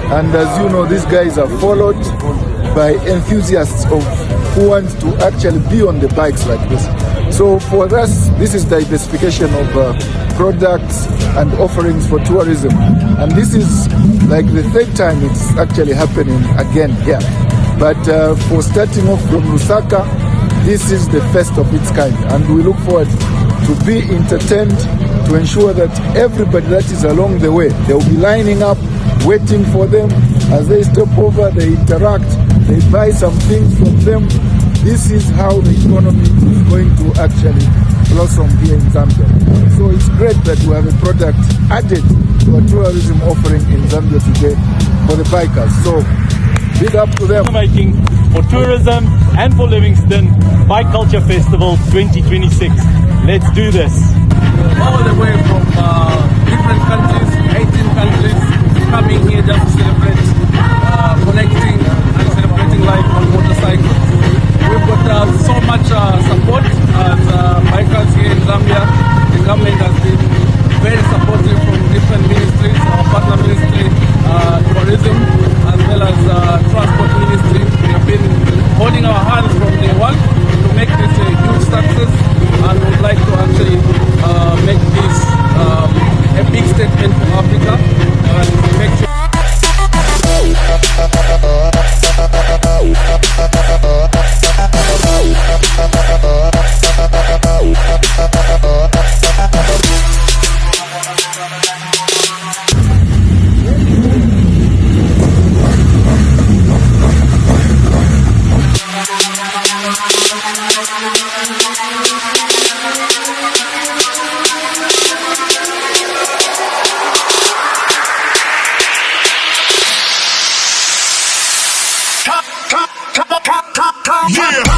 And as you know, these guys are followed by enthusiasts of who want to actually be on the bikes like this. So for us, this is diversification of products and offerings for tourism. And this is like the third time it's actually happening again here. But for starting off from Lusaka, this is the first of its kind. And we look forward to be entertained, to ensure that everybody that is along the way, they'll be lining up, waiting for them. As they stop over, they interact, they buy some things from them. This is how the economy is going to actually blossom here in Zambia. So it's great that we have a product added to a tourism offering in Zambia today for the bikers. So big up to them. Making for tourism and for Livingstone Bike Culture Festival 2026. Let's do this. All the way from different countries, 18 countries, coming here just to celebrate, connecting and celebrating life on motorcycles. We've got so much support as bikers here in Zambia. The government has been very supportive from different ministries, our partner ministry, tourism, as well as transport ministry. We have been holding our hands from day one to make this a huge success, and would like to actually make this a big statement for Africa and make sure. Yeah.